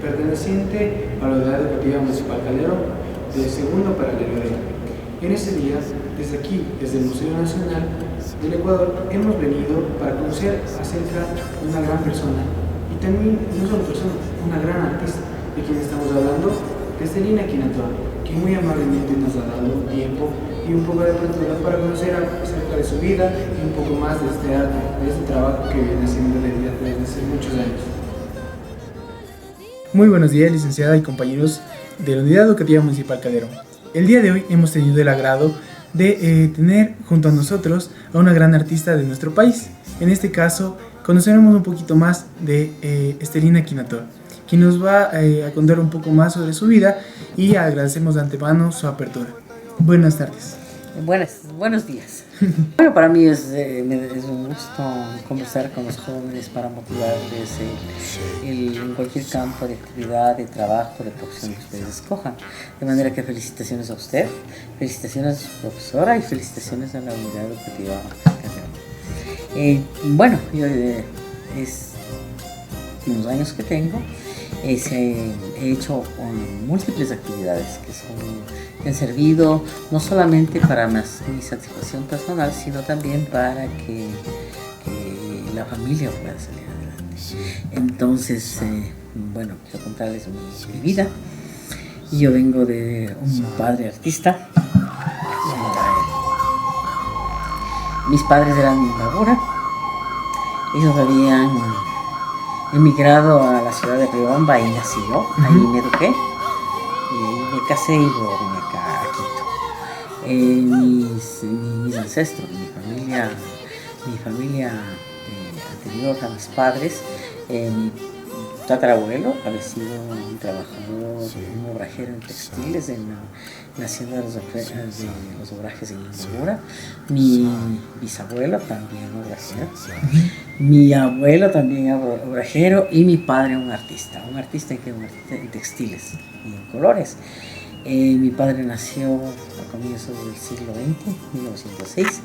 perteneciente a la Unidad Educativa Municipal Calderón, del segundo paralelo D. En ese día, desde aquí, desde el Museo Nacional del Ecuador, hemos venido para conocer acerca de una gran persona y también, no solo persona, una gran artista, de quien estamos hablando, de Estelina Quinatoa, quien muy amablemente nos ha dado tiempo y un poco de apertura para conocer algo acerca de su vida y un poco más de este arte, de este trabajo que viene haciendo desde hace muchos años. Muy buenos días, licenciada y compañeros de la Unidad Educativa Municipal Calderón. El día de hoy hemos tenido el agrado de tener junto a nosotros a una gran artista de nuestro país. En este caso, conoceremos un poquito más de Estelina Quinatoa, quien nos va a contar un poco más sobre su vida y agradecemos de antemano su apertura. Buenas tardes. Buenos días. Bueno, para mí es un gusto conversar con los jóvenes para motivarles en cualquier campo de actividad, de trabajo, de profesión que ustedes escojan. De manera que felicitaciones a usted, felicitaciones a su profesora y felicitaciones a la Unidad Educativa Calderón. Bueno, yo es unos años que tengo, he hecho múltiples actividades que han servido no solamente para mi satisfacción personal, sino también para que la familia pueda salir adelante. Entonces, bueno, quiero contarles mi vida. Yo vengo de un padre artista. Mis padres eran de Imbabura. Ellos habían emigrado a la ciudad de Riobamba, ahí nací yo, ahí me eduqué. Me casé y luego vine acá a Quito. Mis ancestros, mi familia anterior a mis padres, mi tatarabuelo había sido un trabajador, un obrajero en textiles en la hacienda de los obrajes en Imbabura. Mi bisabuelo también obrajero, mi abuelo también obrajero y mi padre un artista en textiles y en colores. Mi padre nació a comienzos del siglo XX, 1906,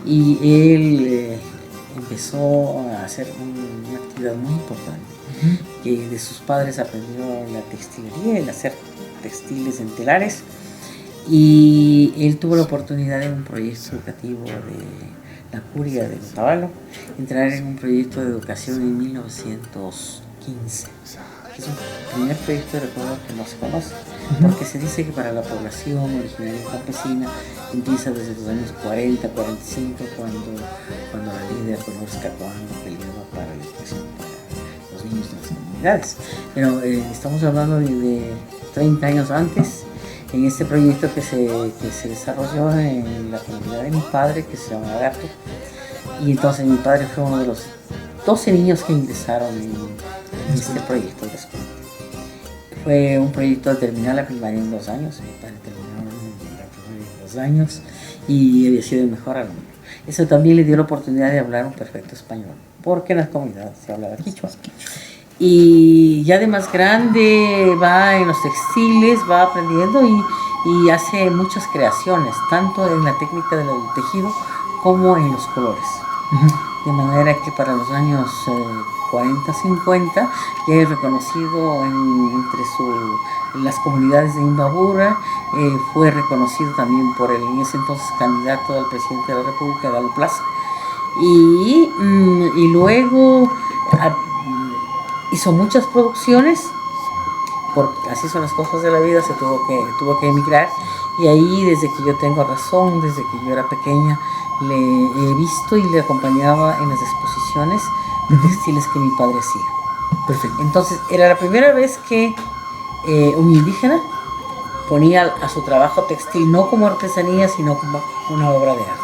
y él empezó a hacer una actividad muy importante, que de sus padres aprendió la textilería, el hacer textiles en telares, y él tuvo la oportunidad en un proyecto educativo de la Curia de Otavalo, entrar en un proyecto de educación en 1915. Es un primer proyecto de Ecuador que no se conoce, porque se dice que para la población originaria campesina empieza desde los años 40, 45, cuando la líder Dolores Cacuán peleaba para la educación para los niños de las comunidades. Pero estamos hablando de 30 años antes, en este proyecto que se desarrolló en la comunidad de mi padre, que se llama Agato. Y entonces mi padre fue uno de los 12 niños que ingresaron en este proyecto de la escuela. Fue un proyecto de terminar la primaria en 2 años. Mi padre terminó la primaria en 2 años y había sido el mejor alumno. Eso también le dio la oportunidad de hablar un perfecto español, porque en las comunidades se hablaba quichua. Y ya de más grande va en los textiles, va aprendiendo y hace muchas creaciones, tanto en la técnica del tejido como en los colores. De manera que para los años 40, 50 ya es reconocido entre las comunidades de Imbabura, fue reconocido también por el en ese entonces candidato al presidente de la República, Galo Plaza, y luego hizo muchas producciones, porque así son las cosas de la vida, tuvo que emigrar, y ahí desde que yo tengo razón, desde que yo era pequeña, le he visto y le acompañaba en las exposiciones de textiles que mi padre hacía. Perfecto. Entonces era la primera vez que un indígena ponía a su trabajo textil no como artesanía, sino como una obra de arte.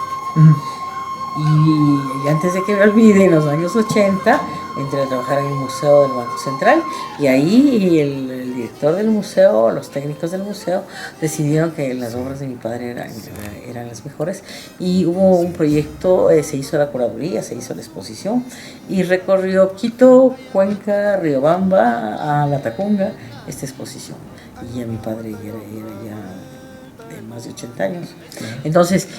Y antes de que me olvide, en los años 80 entré a trabajar en el Museo del Banco Central, y ahí el director del museo, los técnicos del museo decidieron que las obras de mi padre eran las mejores, y hubo un proyecto, se hizo la curaduría, se hizo la exposición y recorrió Quito, Cuenca, Riobamba, a Latacunga esta exposición, y ya mi padre era ya de más de 80 años. Entonces,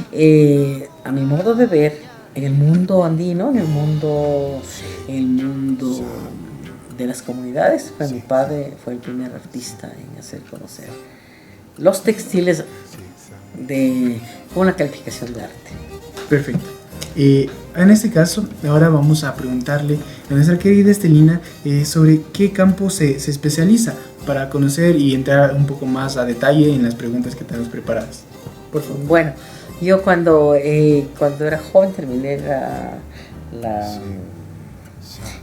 a mi modo de ver, en el mundo andino, en el mundo de las comunidades, pues mi padre fue el primer artista en hacer conocer los textiles con la calificación de arte. Perfecto. En este caso, ahora vamos a preguntarle a nuestra querida Estelina sobre qué campo se especializa para conocer y entrar un poco más a detalle en las preguntas que tenemos preparadas. Por favor. Bueno, yo cuando era joven terminé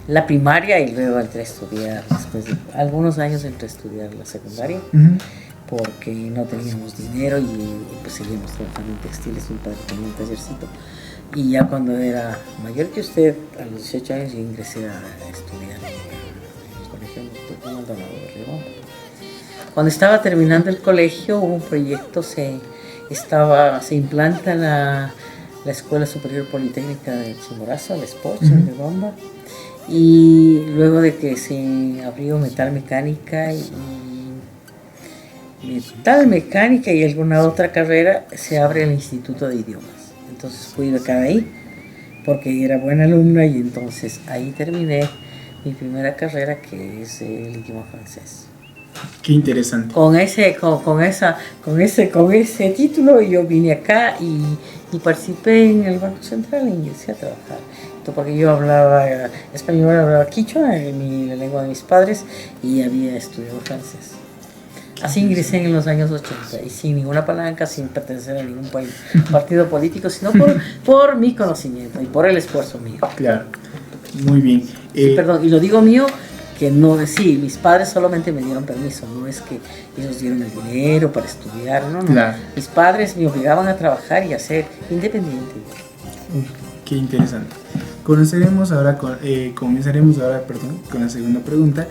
la primaria y luego entré a estudiar, después de algunos años entré a estudiar la secundaria. Porque no teníamos dinero y pues seguíamos trabajando en textiles. Mi padre tenía un tallercito y ya cuando era mayor que usted, a los 18 años, yo ingresé a estudiar en el colegio Maldonado de Riobamba. Cuando estaba terminando el colegio hubo un proyecto, se implanta la Escuela Superior Politécnica de Chimborazo, la SPOCH, en Riobamba, y luego de que se abrió metalmecánica y alguna otra carrera, se abre el Instituto de Idiomas. Entonces fui becada ahí porque era buena alumna y entonces ahí terminé mi primera carrera, que es el idioma francés. Qué interesante. Con ese título yo vine acá y participé en el Banco Central y ingresé a trabajar. Porque yo hablaba español, hablaba quichua, la lengua de mis padres, y había estudiado francés. Así ingresé en los años 80 y sin ninguna palanca, sin pertenecer a ningún partido político, sino por mi conocimiento y por el esfuerzo mío. Claro, muy bien. Sí, perdón, y lo digo mío, que no, sí, mis padres solamente me dieron permiso, no es que ellos dieron el dinero para estudiar, no. Claro. Mis padres me obligaban a trabajar y a ser independiente. Qué interesante. Comenzaremos ahora con la segunda pregunta,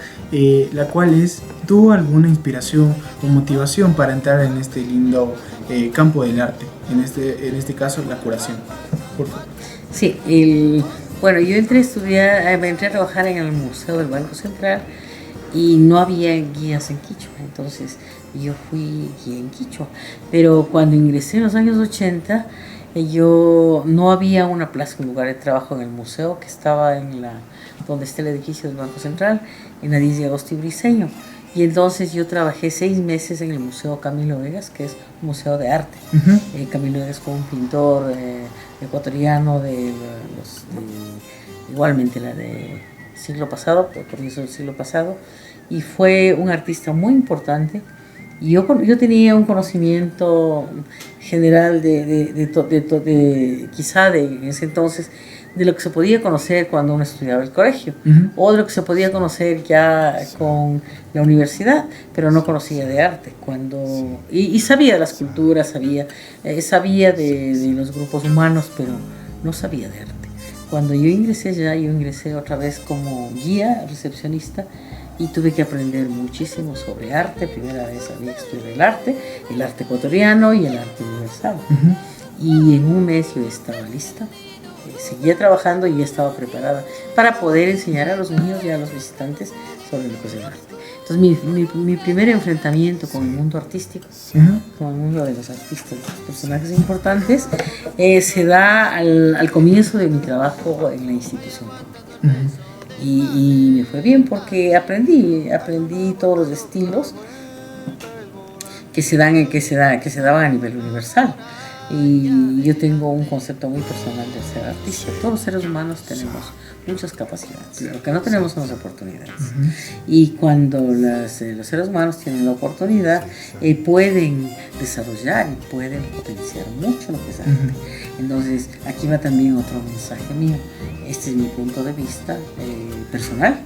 la cual es: ¿tuvo alguna inspiración o motivación para entrar en este lindo campo del arte? En este caso, la curación. Por favor. Sí, bueno, yo entré a trabajar en el Museo del Banco Central y no había guías en quichua, entonces yo fui guía en quichua. Pero cuando ingresé en los años 80, no había una plaza, un lugar de trabajo en el museo, que estaba donde está el edificio del Banco Central, en la 10 de agosto y Briceño. Y entonces yo trabajé 6 meses en el Museo Camilo Vegas, que es un museo de arte. Camilo Vegas fue un pintor ecuatoriano igualmente del siglo pasado, comienzo del siglo pasado, y fue un artista muy importante. Y yo tenía un conocimiento general quizá en ese entonces, de lo que se podía conocer cuando uno estudiaba el colegio, o de lo que se podía conocer ya con la universidad, pero no conocía de arte. Y sabía de las culturas, sabía de los grupos humanos, pero no sabía de arte. Cuando yo ingresé otra vez como guía, recepcionista, y tuve que aprender muchísimo sobre arte. Primera vez había que estudiar el arte ecuatoriano y el arte universal. Y en un mes yo estaba lista, seguía trabajando y ya estaba preparada para poder enseñar a los niños y a los visitantes sobre lo que es el arte. Entonces mi primer enfrentamiento con el mundo artístico, con el mundo de los artistas, de los personajes importantes, se da al comienzo de mi trabajo en la institución pública. Y me fue bien porque aprendí todos los estilos que se daban a nivel universal. Y yo tengo un concepto muy personal de ser artista. Todos los seres humanos tenemos muchas capacidades, lo que no tenemos son las oportunidades. Y cuando los seres humanos tienen la oportunidad, pueden desarrollar y pueden potenciar mucho lo que es arte. Entonces aquí va también otro mensaje mío. Este es mi punto de vista personal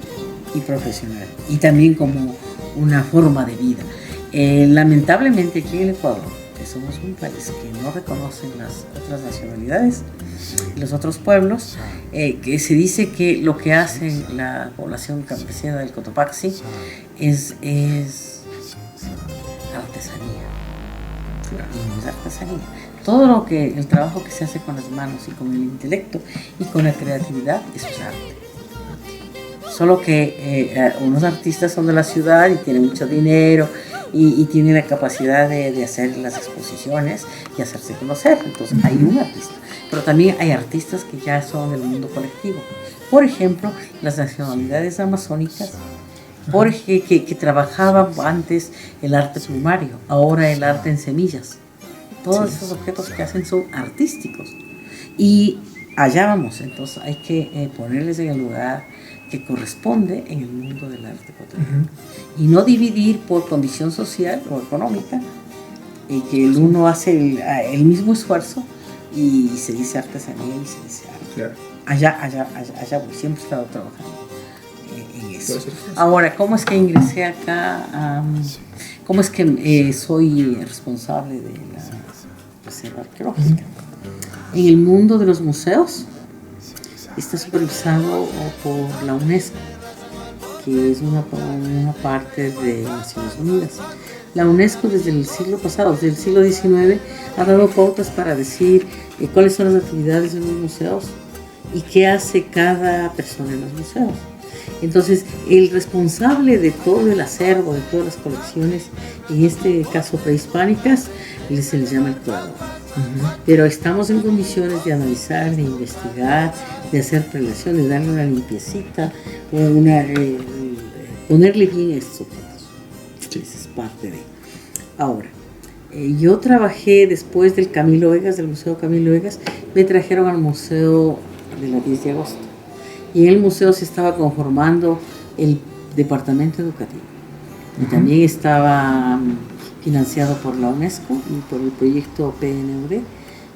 y profesional, y también como una forma de vida. Lamentablemente aquí en el Ecuador, que somos un país que no reconocen las otras nacionalidades y los otros pueblos, que se dice que lo que hace la población campesina del Cotopaxi es artesanía. Y no es artesanía. Todo el trabajo que se hace con las manos y con el intelecto y con la creatividad, eso es arte. Solo que unos artistas son de la ciudad y tienen mucho dinero y tiene la capacidad de hacer las exposiciones y hacerse conocer. Entonces hay un artista, pero también hay artistas que ya son del mundo colectivo. Por ejemplo, las nacionalidades amazónicas, que trabajaban antes el arte plumario, ahora el arte en semillas. Todos esos objetos que hacen son artísticos. Y allá vamos, entonces hay que ponerles en el lugar que corresponde en el mundo del arte cotidiano. Y no dividir por condición social o económica, que el uno hace el mismo esfuerzo y se dice artesanía y se dice arte. Claro. Allá voy, siempre he estado trabajando en eso. Ahora, ¿cómo es que ingresé acá? ¿Cómo es que soy responsable de la reserva arqueológica? En el mundo de los museos está supervisado por la UNESCO, que es una parte de Naciones Unidas. La UNESCO desde el siglo pasado, desde el siglo XIX, ha dado pautas para decir cuáles son las actividades en los museos y qué hace cada persona en los museos. Entonces, el responsable de todo el acervo, de todas las colecciones, en este caso prehispánicas, se les llama el curador. Pero estamos en condiciones de analizar, de investigar, de hacer prelación, de darle una limpiecita, ponerle bien a estos objetos. Esa es parte de. Ahora, yo trabajé después del Camilo Egas, del Museo Camilo Egas, me trajeron al Museo de la 10 de agosto. Y en el museo se estaba conformando el departamento educativo. Y también estaba financiado por la UNESCO y por el proyecto PNUD,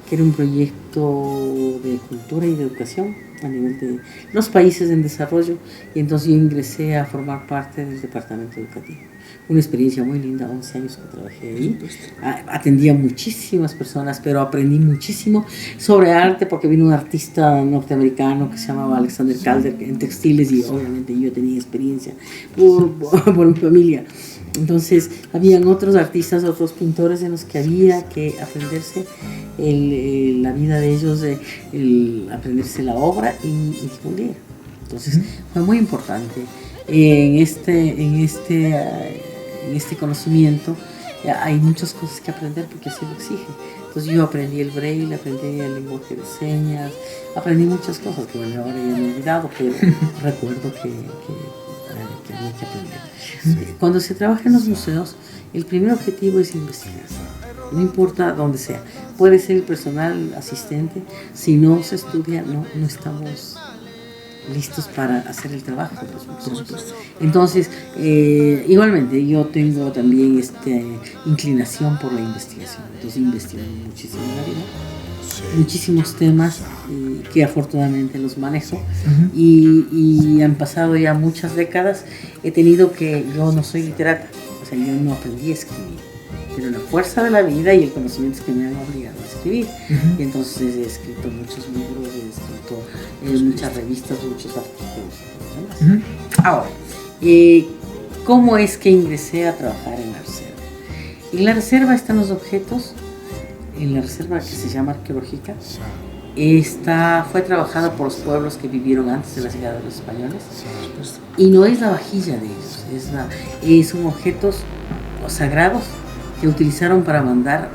que era un proyecto de cultura y de educación a nivel de los países en desarrollo, y entonces yo ingresé a formar parte del departamento educativo. Una experiencia muy linda, 11 años que trabajé ahí. Atendía muchísimas personas, pero aprendí muchísimo sobre arte porque vino un artista norteamericano que se llamaba Alexander Calder en textiles, y obviamente yo tenía experiencia por mi familia. Entonces, habían otros artistas, otros pintores en los que había que aprenderse la vida de ellos, aprenderse la obra y difundir. Entonces, fue muy importante. En este conocimiento hay muchas cosas que aprender porque así lo exige. Entonces, yo aprendí el braille, aprendí el lenguaje de señas, aprendí muchas cosas que bueno, ahora ya me he olvidado, pero recuerdo que había que aprender. Cuando se trabaja en los museos, el primer objetivo es investigar, no importa dónde sea. Puede ser el personal asistente, si no se estudia, no estamos listos para hacer el trabajo de los museos. Entonces, igualmente, yo tengo también inclinación por la investigación. Entonces, investigo muchísimo en la vida, muchísimos temas que afortunadamente los manejo, y han pasado ya muchas décadas. Yo no soy literata, o sea, yo no aprendí a escribir, pero la fuerza de la vida y el conocimiento es que me han obligado a escribir. Y entonces he escrito muchos libros, he escrito muchas revistas, muchos artículos y demás. Ahora, ¿cómo es que ingresé a trabajar en la reserva? En la reserva están los objetos. En la reserva, que se llama arqueológica, fue trabajada por los pueblos que vivieron antes de la llegada de los españoles, y no es la vajilla de ellos, son objetos sagrados que utilizaron para mandar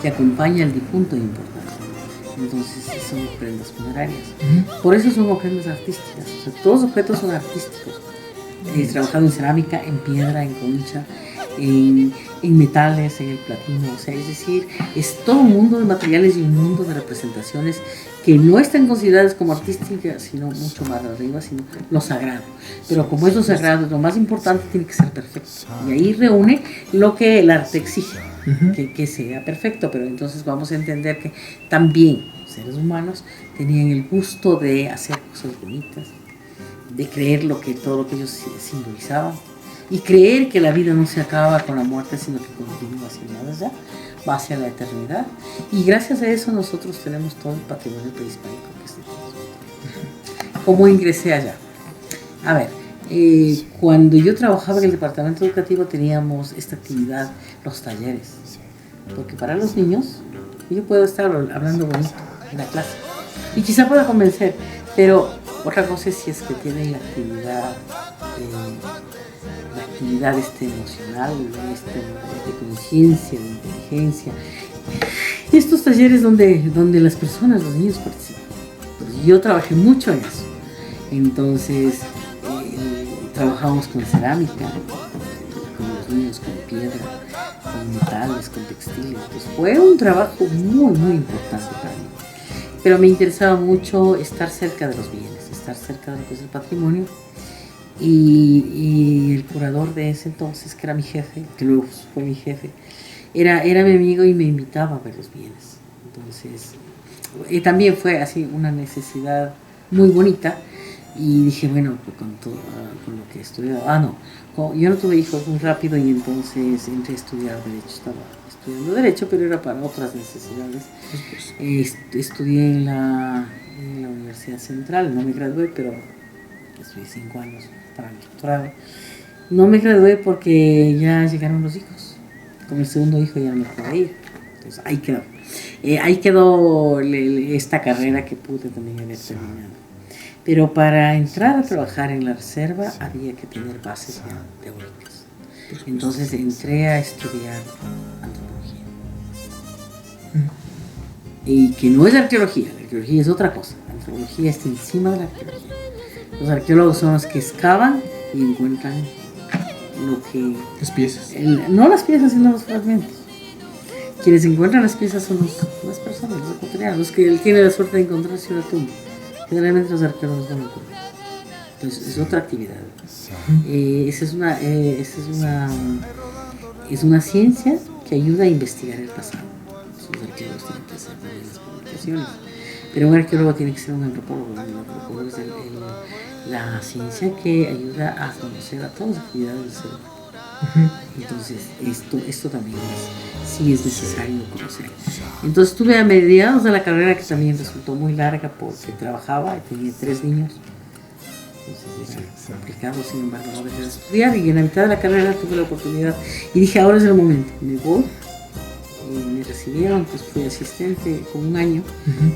que acompaña al difunto importante. Entonces son ofrendas funerarias. Por eso son ofrendas artísticas. O sea, todos los objetos son artísticos. Trabajado en cerámica, en piedra, en concha, en metales, en el platino, o sea, es decir, es todo un mundo de materiales y un mundo de representaciones que no están consideradas como artísticas, sino mucho más arriba, sino lo sagrado. Pero como es lo sagrado, lo más importante tiene que ser perfecto. Y ahí reúne lo que el arte exige, que sea perfecto. Pero entonces vamos a entender que también los seres humanos tenían el gusto de hacer cosas bonitas, de creer todo lo que ellos simbolizaban, y creer que la vida no se acaba con la muerte, sino que continúa hacia más allá, va hacia la eternidad. Y gracias a eso nosotros tenemos todo el patrimonio prehispánico que tenemos. ¿Cómo ingresé allá? A ver, cuando yo trabajaba en el departamento educativo teníamos esta actividad, los talleres. Porque para los niños, yo puedo estar hablando bonito en la clase y quizá pueda convencer, pero otra cosa es si es que tienen la actividad actividad emocional, de conciencia, de inteligencia. Estos talleres donde las personas, los niños participan. Pues yo trabajé mucho en eso. Entonces, trabajamos con cerámica, con los niños, con piedra, con metales, con textiles. Pues fue un trabajo muy, muy importante para mí. Pero me interesaba mucho estar cerca de los bienes, estar cerca de lo que es el patrimonio. Y el curador de ese entonces, que era mi jefe, que luego fue mi jefe, era mi amigo y me invitaba a ver los bienes. Entonces, y también fue así una necesidad muy bonita. Y dije, bueno, pues con lo que he estudiado, yo no tuve hijos muy rápido y entonces entré a estudiar Derecho. Estaba estudiando Derecho, pero era para otras necesidades. Estudié en la Universidad Central, no me gradué, pero estudié 5 años para el doctorado. No me gradué porque ya llegaron los hijos. Con el segundo hijo ya no me pude ir. Entonces ahí quedó. Ahí quedó esta carrera que pude también haber terminado. Pero para entrar a trabajar en la reserva había que tener bases ya teóricas. Entonces entré a estudiar antropología. Y que no es la arqueología es otra cosa. La antropología está encima de la arqueología. Los arqueólogos son los que excavan y encuentran lo que... Las piezas. No las piezas, sino los fragmentos. Quienes encuentran las piezas son las personas, los ecuatorianos, los que tienen la suerte de encontrarse una tumba. Generalmente los arqueólogos no lo encuentran. Entonces es otra actividad. Es una ciencia que ayuda a investigar el pasado. Los arqueólogos tienen que hacer las publicaciones. Pero un arqueólogo tiene que ser un antropólogo. Un antropólogo es la ciencia que ayuda a conocer a todas las actividades del ser humano. Entonces esto también sí es necesario conocer. Entonces estuve a mediados de la carrera, que también resultó muy larga porque trabajaba y tenía 3 niños. Entonces era complicado, sin embargo no dejé de estudiar, y en la mitad de la carrera tuve la oportunidad y dije, ahora es el momento, me voy. Y me recibieron, pues fui asistente con 1 año,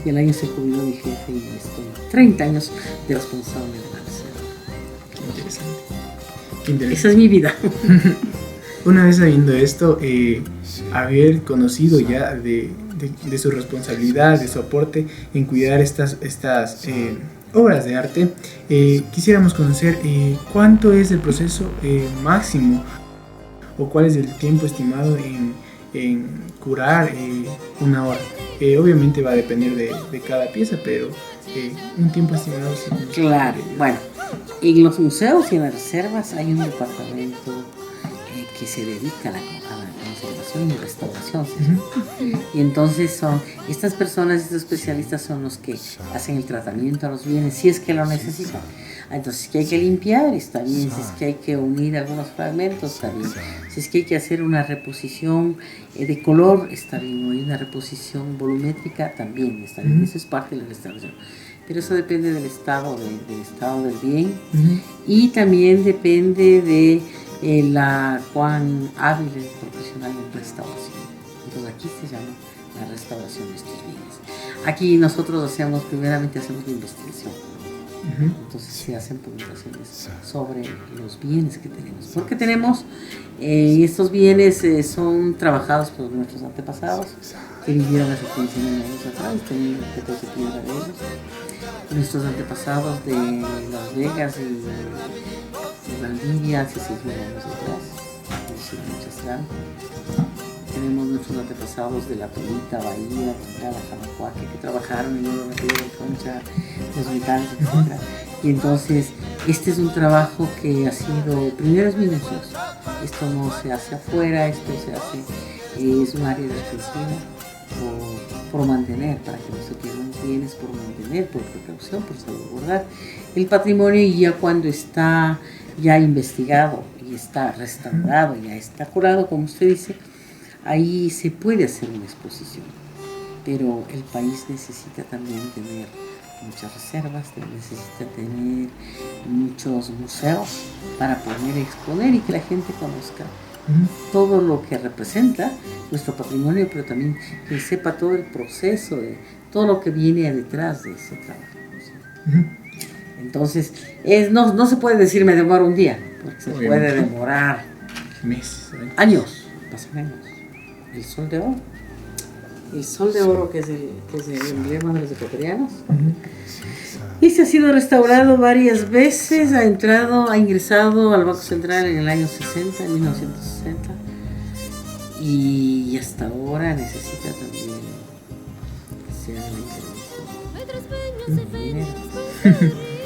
y al año se jubiló mi jefe y estoy 30 años de responsable de la reserva. Interesante. Esa es mi vida. Una vez sabiendo esto, haber conocido ya de su responsabilidad, de su aporte en cuidar estas obras de arte, quisiéramos conocer cuánto es el proceso máximo o cuál es el tiempo estimado en curar una obra. Obviamente va a depender de cada pieza, pero un tiempo estimado. Sí. Claro, bueno, en los museos y en las reservas hay un departamento que se dedica a la conservación y restauración. Y entonces estas personas, estos especialistas son los que hacen el tratamiento a los bienes, si es que lo necesitan. Entonces, si es que hay que limpiar, está bien. Si es que hay que unir algunos fragmentos, está bien. Si es que hay que hacer una reposición de color, está bien. O hay una reposición volumétrica, también está bien. Eso es parte de la restauración. Pero eso depende del estado del bien. Y también depende de cuán hábil es el profesional en restauración. Entonces aquí se llama la restauración de estos bienes. Aquí nosotros primeramente hacemos la investigación. Entonces se hacen publicaciones sobre los bienes que tenemos. Porque tenemos, estos bienes son trabajados por nuestros antepasados que vivieron hace 15.000 años atrás, tenían objetos de piedra de ellos. Nuestros antepasados de Las Vegas y Valdivia hace 6.000 años atrás, tenemos nuestros antepasados de La Tolita, Bahía, Tungala, Jamacuaque, que trabajaron en oro, piedra, concha, los metales, etc. Y entonces este es un trabajo que ha sido, primero es minucioso, esto no se hace afuera, esto se hace, es un área defensiva por mantener, para que no se pierdan los bienes, por mantener, por precaución, por salvaguardar el patrimonio. Y ya cuando está ya investigado y está restaurado, ya está curado, como usted dice, ahí se puede hacer una exposición. Pero el país necesita también tener muchas reservas, necesita tener muchos museos para poder exponer y que la gente conozca todo lo que representa nuestro patrimonio, pero también que sepa todo el proceso, de todo lo que viene detrás de ese trabajo. Entonces, no se puede decir me demoro un día, porque se puede demorar meses, años, pasan años. El Sol de Oro. El Sol de Oro, que es el emblema de los ecuatorianos. Y se ha sido restaurado varias veces, ha ingresado al Banco Central en el año 60, en 1960. Y hasta ahora necesita también que sea la intervención de dinero.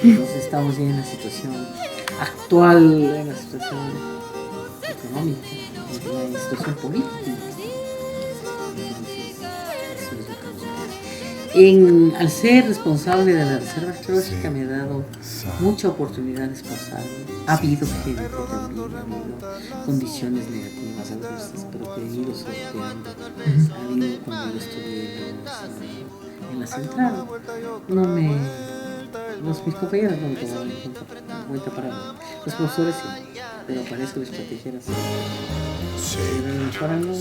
Entonces estamos ya en la situación actual, en la situación económica, en la situación política. Al ser responsable de la Reserva Arqueológica me ha dado mucha oportunidad de esforzarme. Ha habido gente también, ha habido condiciones negativas, adversas, pero que he ido sorteando. Ha habido cuando yo estudié en la central. Mis compañeros no me tomaban en cuenta para mí. Los profesores sí, pero para eso la estrategia era así. Pero para no.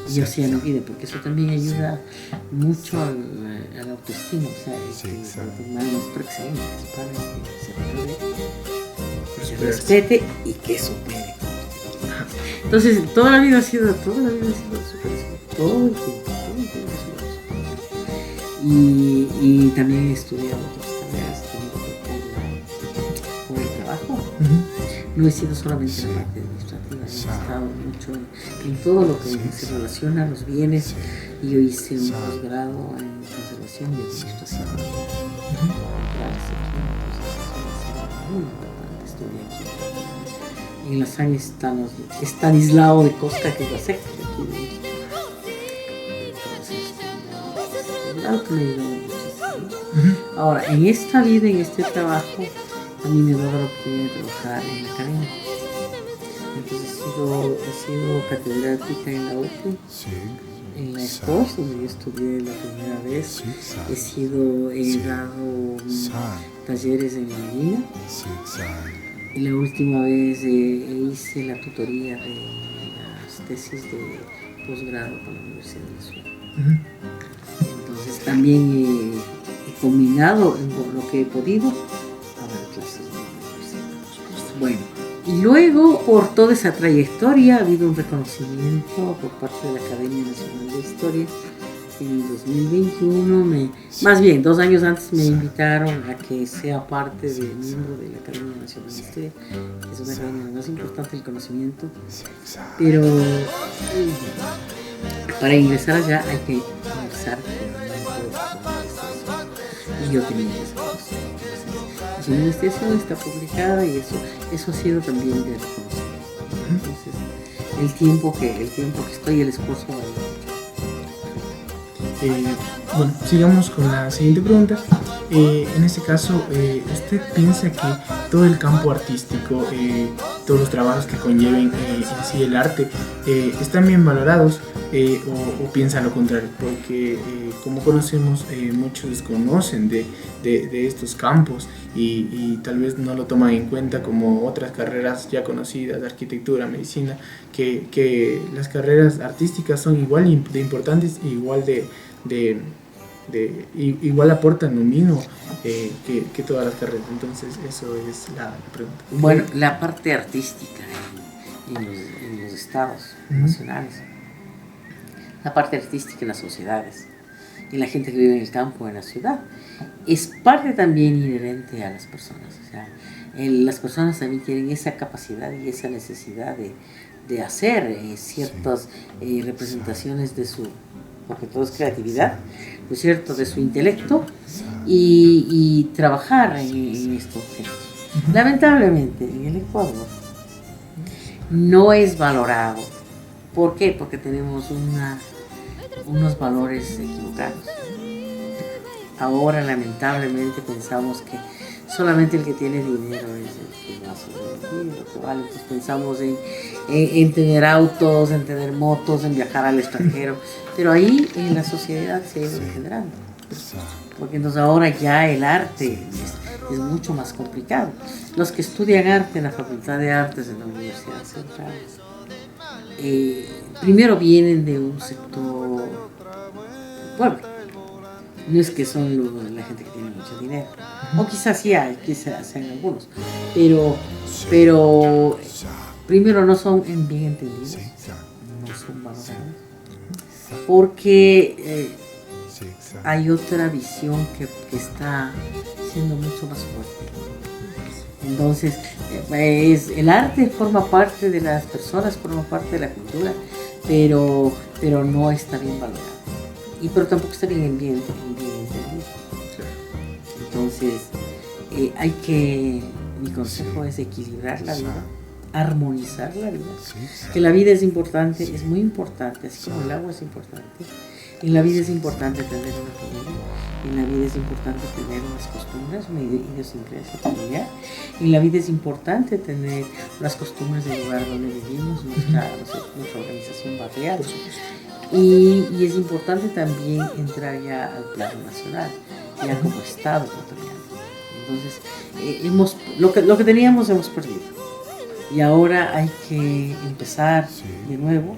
Y yo hacía la vida, porque eso también ayuda mucho a la autoestima, o sea, que espero que sea que se respete y que supere. Entonces, toda la vida ha sido superación, todo el tiempo ha sido superación. Y también he estudiado otras carreras por el trabajo. No he sido solamente la parte administrativa, he estado mucho en todo lo que se relaciona a los bienes, y yo hice un posgrado en conservación y administración. Muy importante, estudié aquí. En la sangre está Estanislao de Costa, que es la secta de aquí de México. Entonces, que me ayudó muchísimo. Ahora, en esta vida, en este trabajo, a mí me da la oportunidad de trabajar en la academia. Entonces he sido catedrática en la UPE, en la ESCOS, donde yo estudié la primera vez. He dado talleres en la Marina. Y la última vez hice la tutoría de las tesis de posgrado para la Universidad de Venezuela. Entonces también he combinado en lo que he podido clases de universidad. Bueno, y luego por toda esa trayectoria ha habido un reconocimiento por parte de la Academia Nacional de Historia. En 2021, más bien 2 años antes, me invitaron a que sea parte de miembro de la Academia Nacional de Historia, que es una academia más importante del conocimiento, pero para ingresar allá hay que ingresar con y yo tenía que hacer eso. Su investigación está publicada y eso ha sido también de reconocimiento. Entonces, el tiempo que estoy, el esfuerzo vale mucho. Bueno, sigamos con la siguiente pregunta. En este caso, ¿usted piensa que todo el campo artístico, todos los trabajos que conlleven en sí el arte, están bien valorados o piensa lo contrario? Porque como conocemos, muchos desconocen de estos campos y tal vez no lo toman en cuenta como otras carreras ya conocidas, arquitectura, medicina, que las carreras artísticas son igual de importantes e igual aportan lo mismo que todas las carreras. Entonces eso es la pregunta. Bueno, la parte artística en los estados nacionales, la parte artística en las sociedades, en la gente que vive en el campo, en la ciudad, es parte también inherente a las personas. O sea, las personas también tienen esa capacidad y esa necesidad de hacer ciertas representaciones de su, porque todo es creatividad, ¿no es cierto?, de su intelecto y trabajar en estos objetos. Lamentablemente, en el Ecuador no es valorado. ¿Por qué? Porque tenemos unos valores equivocados. Ahora, lamentablemente, pensamos que solamente el que tiene dinero es el que va a sobrevivir, ¿vale? Entonces pensamos en tener autos, en tener motos, en viajar al extranjero, pero ahí en la sociedad se ha ido generando, porque entonces ahora ya el arte es mucho más complicado. Los que estudian arte en la Facultad de Artes de la Universidad Central, primero vienen de un sector pueblo, No es que son la gente que tiene mucho dinero, o quizás sí hay, quizás sean algunos, pero primero no son bien entendidos, no son valorados, porque hay otra visión que está siendo mucho más fuerte. Entonces, el arte forma parte de las personas, forma parte de la cultura, pero no está bien valorado. Pero tampoco está bien entendido. Entonces, mi consejo es equilibrar la vida, armonizar la vida. Que la vida es importante, es muy importante, así como el agua es importante. En la vida es importante tener una familia, en la vida es importante tener unas costumbres, una idiosincrasia familiar, en la vida es importante tener las costumbres del lugar donde vivimos, nuestra organización barrial. Y es importante también entrar ya al plano nacional, ya como Estado ecuatoriano. Entonces, lo que teníamos hemos perdido. Y ahora hay que empezar de nuevo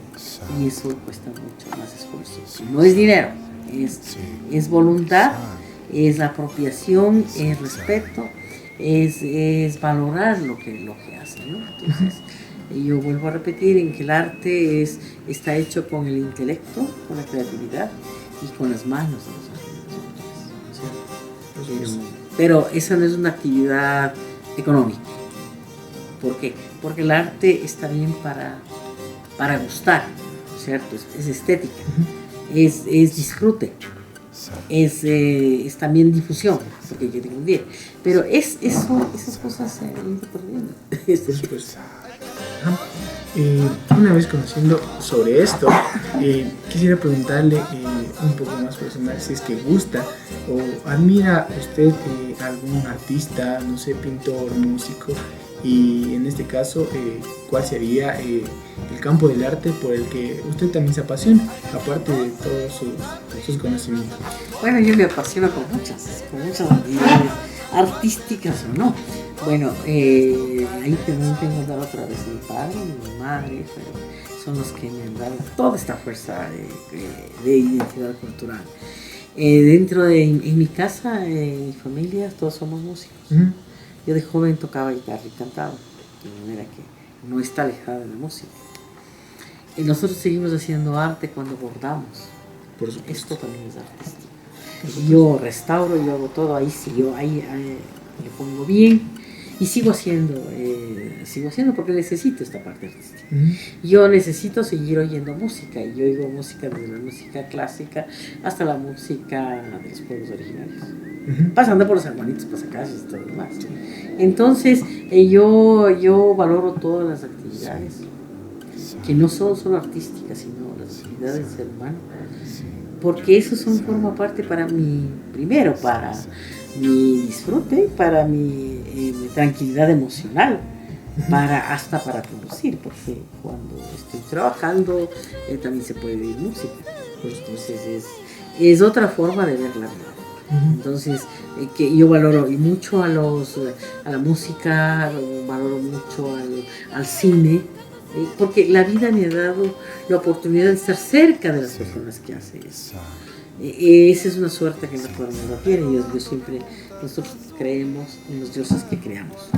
y eso cuesta mucho más esfuerzo. No es dinero, es voluntad, es la apropiación, es respeto, es valorar lo que hace, ¿no? Entonces, yo vuelvo a repetir en que el arte está hecho con el intelecto, con la creatividad y con las manos de los artistas. Pero esa no es una actividad económica. ¿Por qué? Porque el arte está bien para gustar, ¿cierto? Es estética, es disfrute, es también difusión, porque hay que difundir. Pero esas cosas se han ido perdiendo. Una vez conociendo sobre esto, quisiera preguntarle un poco más personal, si es que gusta o admira usted algún artista, no sé, pintor, músico, y en este caso, ¿cuál sería el campo del arte por el que usted también se apasiona, aparte de todos sus conocimientos? Bueno, yo me apasiono con muchas actividades artísticas o no. Bueno, ahí también tengo que dar otra vez mi padre y mi madre, pero son los que me han dado toda esta fuerza de identidad cultural. En mi casa, mi familia, todos somos músicos. Yo de joven tocaba guitarra y cantaba, de manera que no está alejada de la música. Y nosotros seguimos haciendo arte cuando bordamos. Por supuesto. Esto también es artístico. Yo restauro, yo hago todo, ahí le pongo bien y sigo haciendo porque necesito esta parte artística. Yo necesito seguir oyendo música y yo oigo música desde la música clásica hasta la música de los pueblos originarios. Pasando por los hermanitos pasacalles y todo lo demás. Entonces, yo valoro todas las actividades que no son solo artísticas, sino las actividades del ser humano, porque eso forma parte para mi disfrute, para mi tranquilidad emocional, hasta para producir, porque cuando estoy trabajando también se puede oír música. Entonces es otra forma de ver la vida. Entonces, que yo valoro mucho a la música, valoro mucho al cine, porque la vida me ha dado la oportunidad de estar cerca de las personas que hacen eso. Esa es una suerte que no tiene. Nosotros creemos en los dioses que creamos.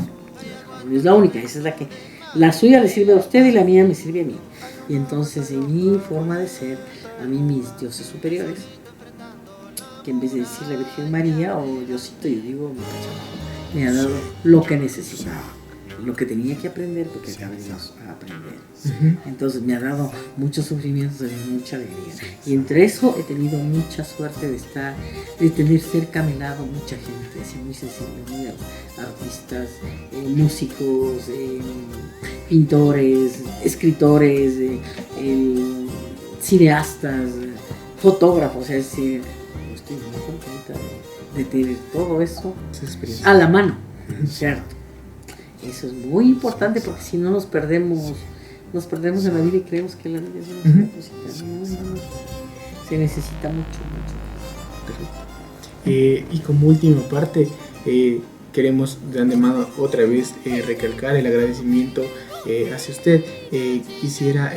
No es la única, esa es la suya le sirve a usted y la mía me sirve a mí. Y entonces, en mi forma de ser, a mí mis dioses superiores, que en vez de decir la Virgen María o Diosito, yo digo mi Pachamama, me ha dado lo que necesitaba, lo que tenía que aprender, porque acabamos a aprender. Entonces me ha dado muchos sufrimientos y mucha alegría. Y entre eso he tenido mucha suerte de tener cerca a mi lado mucha gente, así muy sensible, muy artistas, músicos, pintores, escritores, cineastas, fotógrafos, es decir, estoy muy contenta de tener todo eso a la mano, ¿cierto? Eso es muy importante porque si no nos perdemos en la vida y creemos que la vida es una cosita. No. Se necesita mucho. Perfecto. Y como última parte, queremos de antemano otra vez recalcar el agradecimiento hacia usted. Quisiera,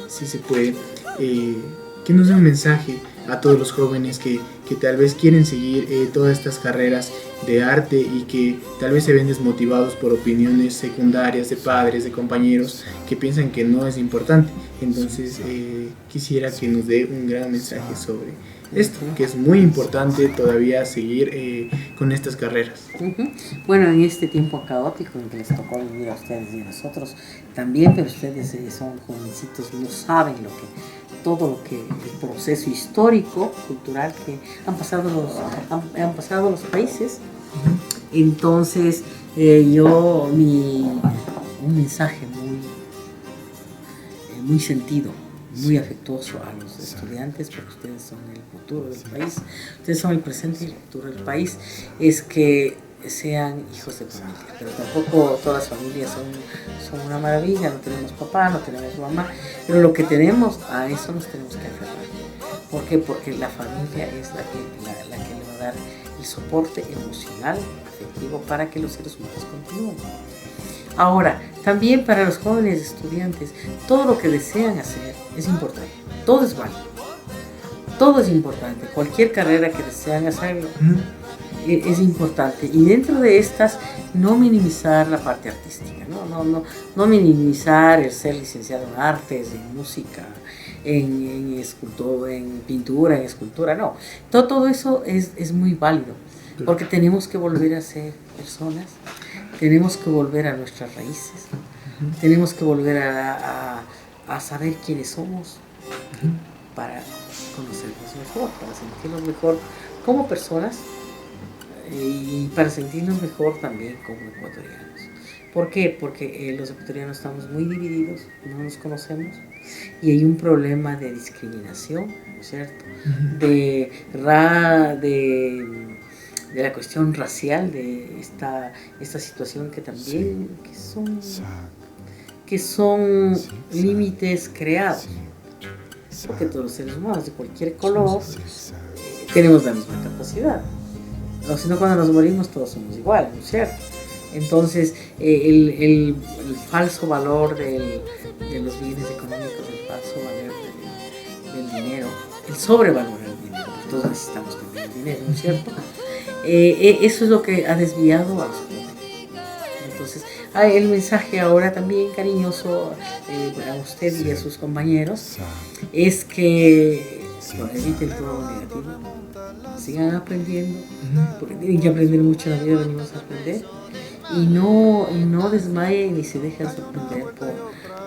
si se puede, que nos dé un mensaje a todos los jóvenes que tal vez quieren seguir todas estas carreras de arte y que tal vez se ven desmotivados por opiniones secundarias de padres, de compañeros que piensan que no es importante. Entonces quisiera que nos dé un gran mensaje sobre esto, que es muy importante todavía seguir con estas carreras. Bueno, en este tiempo caótico en que les tocó vivir a ustedes y a nosotros también, pero ustedes son jovencitos, no saben todo lo que el proceso histórico, cultural que han pasado los países. Entonces un mensaje muy sentido, muy afectuoso a los estudiantes, porque ustedes son el futuro del país, ustedes son el presente y el futuro del país, es que sean hijos de familia, pero tampoco todas las familias son una maravilla, no tenemos papá, no tenemos mamá, pero lo que tenemos, a eso nos tenemos que aferrar. ¿Por qué? Porque la familia es la que le va a dar el soporte emocional, afectivo, para que los seres humanos continúen. Ahora, también para los jóvenes estudiantes, todo lo que desean hacer es importante, todo es válido, todo es importante, cualquier carrera que desean hacerlo es importante, y dentro de estas no minimizar la parte artística, no minimizar el ser licenciado en artes, en música, en pintura, en escultura, no, todo eso es muy válido, porque tenemos que volver a ser personas, tenemos que volver a nuestras raíces, tenemos que volver a saber quiénes somos, para conocernos mejor, para sentirnos mejor como personas y para sentirnos mejor también como ecuatorianos. ¿Por qué? Porque los ecuatorianos estamos muy divididos, no nos conocemos y hay un problema de discriminación, ¿no es cierto? De la cuestión racial, de esta situación que también que son límites creados, porque todos los seres humanos de cualquier color tenemos la misma capacidad, o si no, cuando nos morimos todos somos iguales, ¿no es cierto? Entonces el falso valor de los bienes económicos, el falso valor del dinero, el sobrevalor del dinero, porque todos necesitamos también el dinero, ¿no es cierto? Eso es lo que ha desviado a los jóvenes. Entonces el mensaje ahora también cariñoso a usted y a sus compañeros es que eviten todo lo negativo, sigan aprendiendo, porque tienen que aprender mucho en la vida, venimos a aprender, y no desmayen ni se dejen sorprender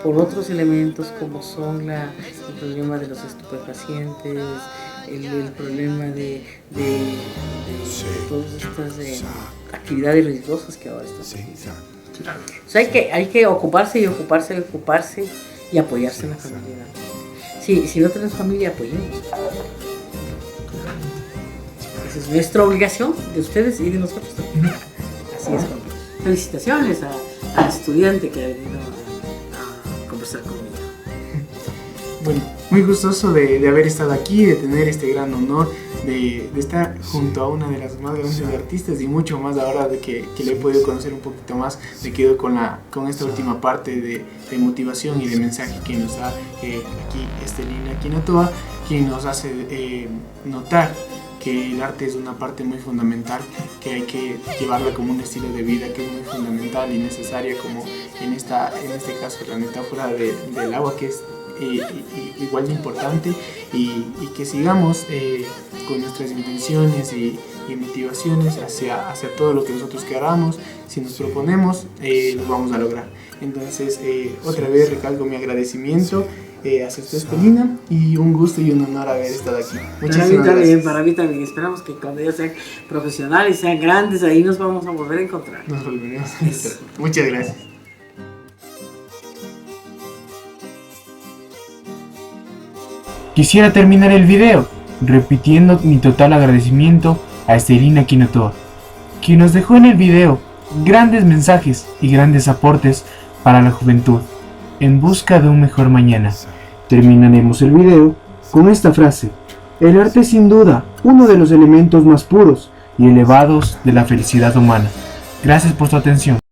por otros elementos como son el problema de los estupefacientes, el problema de todas estas actividades riesgosas que ahora están sucediendo. O sea, hay que ocuparse y apoyarse en la familia. Si no tenemos familia, apoyemos. Esa es nuestra obligación, de ustedes y de nosotros también. Así es. Felicitaciones al estudiante que ha venido a conversar conmigo. Bueno, muy gustoso de haber estado aquí, de tener este gran honor, de estar junto a una de las más grandes artistas y mucho más ahora de que le he podido conocer un poquito más. Me quedo con esta última parte de motivación y de mensaje que nos da aquí Estelina Quinotoa, quien nos hace notar que el arte es una parte muy fundamental, que hay que llevarla como un estilo de vida que es muy fundamental y necesaria, como en este caso la metáfora del agua, que es igual de importante, y que sigamos con nuestras intenciones y motivaciones hacia todo lo que nosotros queramos. Si nos proponemos, lo vamos a lograr. Entonces otra vez recalco mi agradecimiento hacia usted, Estelina, y un gusto y un honor haber estado aquí. Muchísimas gracias. Para mí también. Esperamos que cuando ellos sean profesionales, sean grandes, ahí nos vamos a volver a encontrar. Nos volveremos a encontrar. Muchas gracias. Quisiera terminar el video repitiendo mi total agradecimiento a Estelina Quinotoa, quien nos dejó en el video grandes mensajes y grandes aportes para la juventud en busca de un mejor mañana. Terminaremos el video con esta frase: el arte es sin duda uno de los elementos más puros y elevados de la felicidad humana. Gracias por su atención.